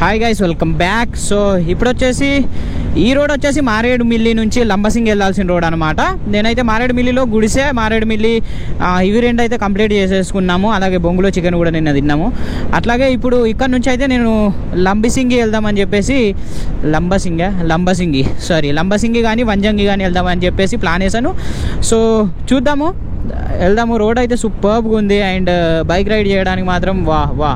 Hi guys, welcome back. So ఇప్పుడు వచ్చేసి ఈ రోడ్ వచ్చేసి మారేడుమిల్లి నుంచి లంబసింగి వెళ్ళాల్సిన రోడ్ అనమాట. నేనైతే మారేడుమిల్లిలో గుడిసే, మారేడుమిల్లి ఇవి రెండు అయితే కంప్లీట్ చేసేసుకున్నాము. అలాగే బొంగులో చికెన్ కూడా నిన్న తిన్నాము. అట్లాగే ఇప్పుడు ఇక్కడ నుంచి అయితే నేను లంబసింగి వెళ్దామని చెప్పేసి లంబసింగి కానీ వంజంగి కానీ వెళ్దామని చెప్పేసి ప్లాన్ వేసాను. సో చూద్దాము, వెళ్దాము. రోడ్ అయితే సూపర్గా ఉంది అండ్ బైక్ రైడ్ చేయడానికి మాత్రం వా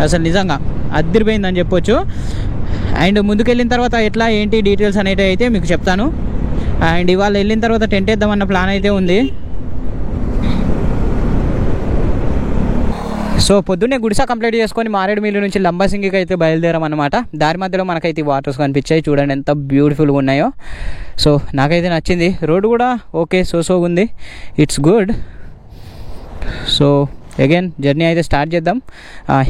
అసలు నిజంగా అదిరిపోయిందని చెప్పొచ్చు. అండ్ ముందుకెళ్ళిన తర్వాత ఎట్లా ఏంటి డీటెయిల్స్ అనేవి అయితే మీకు చెప్తాను. అండ్ ఇవాళ వెళ్ళిన తర్వాత టెంట్ వేద్దామన్న ప్లాన్ అయితే ఉంది. సో పొద్దున్నే గుడిసా కంప్లీట్ చేసుకొని మారేడుమిల్లి నుంచి లంబసింగికి అయితే బయలుదేరామన్నమాట. దారి మధ్యలో మనకైతే వాటర్స్ కనిపించాయి, చూడండి ఎంత బ్యూటిఫుల్గా ఉన్నాయో. సో నాకైతే నచ్చింది. రోడ్ కూడా ఓకే, సో ఉంది, it's good. So again journey అయితే స్టార్ట్ చేద్దాం.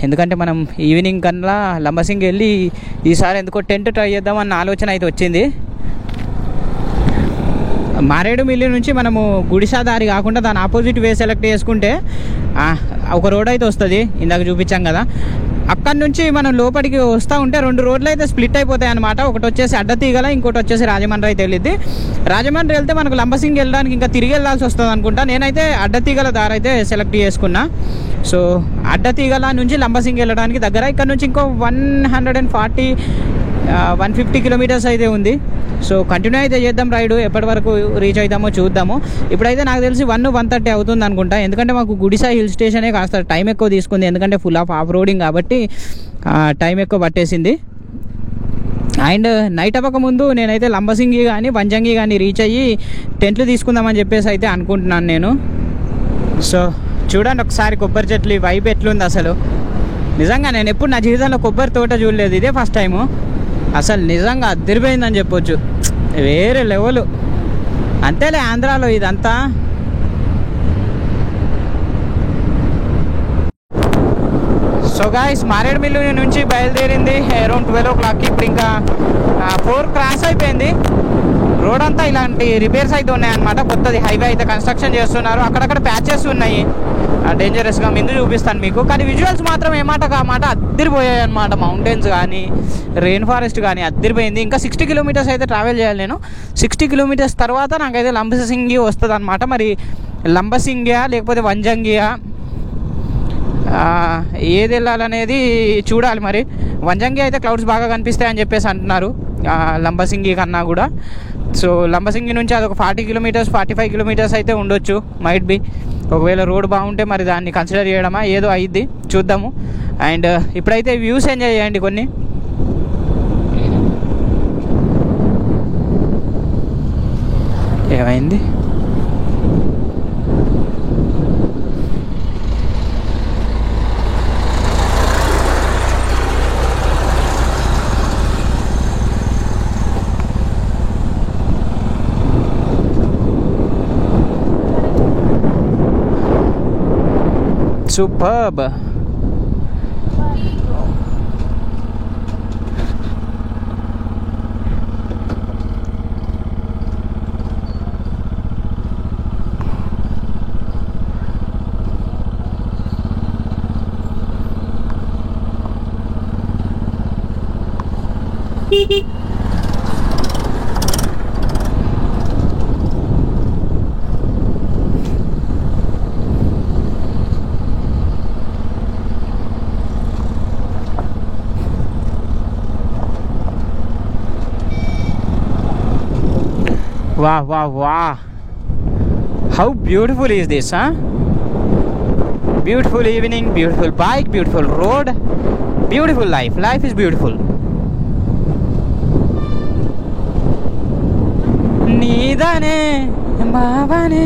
ఎందుకంటే మనం ఈవినింగ్ కన్నా లంబసింగి వెళ్ళి ఈసారి ఎందుకో టెంట్ ట్రై చేద్దాం అన్న ఆలోచన అయితే వచ్చింది. మారేడుమిల్లి నుంచి మనము గుడిసా దారి కాకుండా దాని ఆపోజిట్ వే సెలెక్ట్ చేసుకుంటే ఒక రోడ్ అయితే వస్తుంది, ఇందాక చూపించాం కదా. అక్కడి నుంచి మనం లోపలికి వస్తూ ఉంటే రెండు రోడ్లు అయితే స్ప్లిట్ అయిపోతాయి అనమాట. ఒకటి వచ్చేసి అడ్డతీగల, ఇంకోటి వచ్చేసి రాజమండ్రి అయితే వెళ్ళిద్ది. రాజమండ్రి వెళ్తే మనకు లంబసింగి వెళ్ళడానికి ఇంకా తిరిగి వెళ్ళాల్సి వస్తుంది అనుకుంటా. నేనైతే అడ్డతీగల దారి అయితే సెలెక్ట్ చేసుకున్నా. సో అడ్డతీగల నుంచి లంబసింగి వెళ్ళడానికి దగ్గర, ఇక్కడ నుంచి ఇంకో 150 కిలోమీటర్స్ అయితే ఉంది. సో కంటిన్యూ అయితే చేద్దాం రైడ్, ఎప్పటి వరకు రీచ్ అవుతామో చూద్దాము. ఇప్పుడైతే నాకు తెలిసి 1:30 అవుతుంది అనుకుంటా. ఎందుకంటే మాకు గుడిసా హిల్ స్టేషనే కాస్త టైం ఎక్కువ తీసుకుంది, ఎందుకంటే ఫుల్ ఆఫ్ రోడింగ్ కాబట్టి టైం ఎక్కువ పట్టేసింది. అండ్ నైట్ అవ్వక ముందు నేనైతే లంబసింగి కానీ వంజంగి కానీ రీచ్ అయ్యి టెంట్లు తీసుకుందామని చెప్పేసి అయితే అనుకుంటున్నాను నేను. సో చూడండి ఒకసారి కొబ్బరి చెట్లు వైపు ఎట్లుంది అసలు. నిజంగా నేను ఎప్పుడు నా జీవితంలో కొబ్బరి తోట చూడలేదు, ఇదే ఫస్ట్ టైము. అసలు నిజంగా అదిరిపోయిందని చెప్పొచ్చు, వేరే లెవెల్. అంతేలే ఆంధ్రాలో ఇదంతా. సో గాయ్స్, మారేడుమిల్లి నుంచి బయలుదేరింది అరౌండ్ 12 o'clock. ఇప్పుడు ఇంకా 4 క్రాస్ అయిపోయింది. రోడ్ అంతా ఇలాంటి రిపేర్స్ అయితే ఉన్నాయన్నమాట. కొత్తది హైవే అయితే కన్స్ట్రక్షన్ చేస్తున్నారు. అక్కడక్కడ ప్యాచెస్ ఉన్నాయి డేంజరస్గా, ముందు చూపిస్తాను మీకు. కానీ విజువల్స్ మాత్రం ఏమాట కామాట అద్దరిపోయాయి అనమాట. మౌంటైన్స్ కానీ రెయిన్ ఫారెస్ట్ కానీ అద్దరిపోయింది. ఇంకా 60 కిలోమీటర్స్ అయితే ట్రావెల్ చేయాలి నేను. 60 కిలోమీటర్స్ తర్వాత నాకైతే లంబసింగి వస్తుంది అనమాట. మరి లంబసింగియా లేకపోతే వంజంగియా ఏది వెళ్ళాలనేది చూడాలి. మరి వంజంగి అయితే క్లౌడ్స్ బాగా కనిపిస్తాయని చెప్పేసి అంటున్నారు లంబసింగి కన్నా కూడా. సో లంబసింగి నుంచి అదొక 40 కిలోమీటర్స్ 45 కిలోమీటర్స్ అయితే ఉండొచ్చు, మైట్ బి. ఒకవేళ రోడ్ బాగుంటే మరి దాన్ని కన్సిడర్ చేయడమా ఏదో అయ్యిద్ది, చూద్దాము. అండ్ ఇప్పుడైతే వ్యూస్ ఎంజాయ్ చేయండి కొన్ని. ఏమైంది? Superb. Wow. How beautiful is this, huh? Beautiful evening, beautiful bike, beautiful road, beautiful life. Life is beautiful. నీదనే బావనే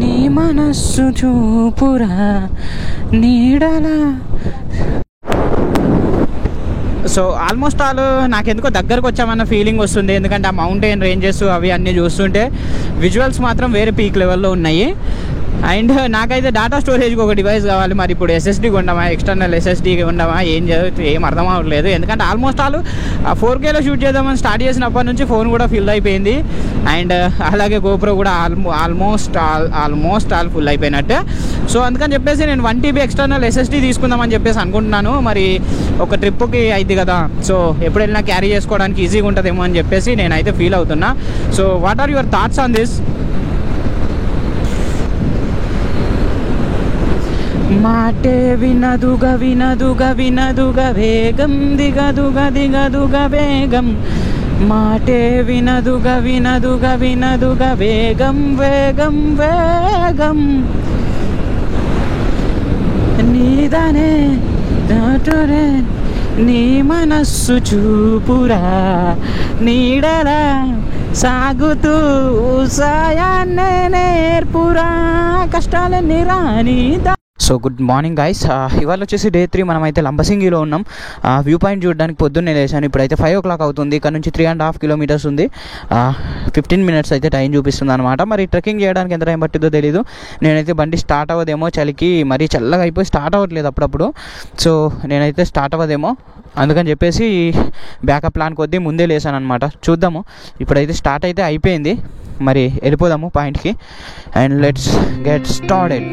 నీ మనస్సు చూపురా నీడలా. సో ఆల్మోస్ట్ ఆల్ నాకెందుకో దగ్గరకు వచ్చామన్న ఫీలింగ్ వస్తుంది. ఎందుకంటే ఆ మౌంటైన్ రేంజెస్ అవి అన్నీ చూస్తుంటే విజువల్స్ మాత్రం వేరే పీక్ లెవెల్లో ఉన్నాయి. అండ్ నాకైతే డేటా స్టోరేజ్కి ఒక డివైస్ కావాలి. మరి ఇప్పుడు SSD కొంటామా, ఎక్స్టర్నల్ SSD కొంటామా, ఏం అర్థం అవ్వట్లేదు. ఎందుకంటే ఆల్మోస్ట్ ఆల్ 4Kలో షూట్ చేద్దామని స్టార్ట్ చేసినప్పటి నుంచి ఫోన్ కూడా ఫిల్ అయిపోయింది. అండ్ అలాగే GoPro కూడా ఆల్మోస్ట్ ఆల్ ఫుల్ అయిపోయినట్టే. సో అందుకని చెప్పేసి నేను 1 TB ఎక్స్టర్నల్ SSD తీసుకుందామని చెప్పేసి అనుకుంటున్నాను. మరి ఒక ట్రిప్కి అయింది కదా, సో ఎప్పుడు వెళ్ళినా క్యారీ చేసుకోవడానికి ఈజీగా ఉంటుందేమో అని చెప్పేసి నేనైతే ఫీల్ అవుతున్నా. So what are your thoughts on this? మాటే వినదుగా వినదుగా వినదుగా వేగం దిగదుగా దిగదుగా వేగం, మాటే వినదుగా వినదుగా వినదుగా వేగం వేగం వేగం, నీదనే దాటురే నీ మనస్సు చూపురా, నీడలా సాగుతూ సాయాన్నే నేర్పురా, కష్టాలన్నీ రాని. సో గుడ్ మార్నింగ్ గైస్, ఇవాళ వచ్చేసి డే 3. మనమైతే లంబసింగిలో ఉన్నాం. వ్యూ పాయింట్ చూడడానికి పొద్దున్నే లేచాను. ఇప్పుడైతే 5 o'clock అవుతుంది. ఇక్కడ నుంచి 3.5 kilometers ఉంది. 15 minutes అయితే టైం చూపిస్తుంది అనమాట. మరి ట్రెక్కింగ్ చేయడానికి ఎంత టైం పట్టిందో తెలీదు. నేనైతే బండి స్టార్ట్ అవ్వదేమో, చలికి మరీ చల్లగా అయిపోయి స్టార్ట్ అవ్వట్లేదు అప్పుడప్పుడు. సో నేనైతే స్టార్ట్ అవ్వదేమో అందుకని చెప్పేసి బ్యాకప్ ప్లాన్ కొద్దీ ముందే లేసాను అనమాట. చూద్దాము. ఇప్పుడైతే స్టార్ట్ అయితే అయిపోయింది. మరి వెళ్ళిపోదాము పాయింట్కి. And let's get started.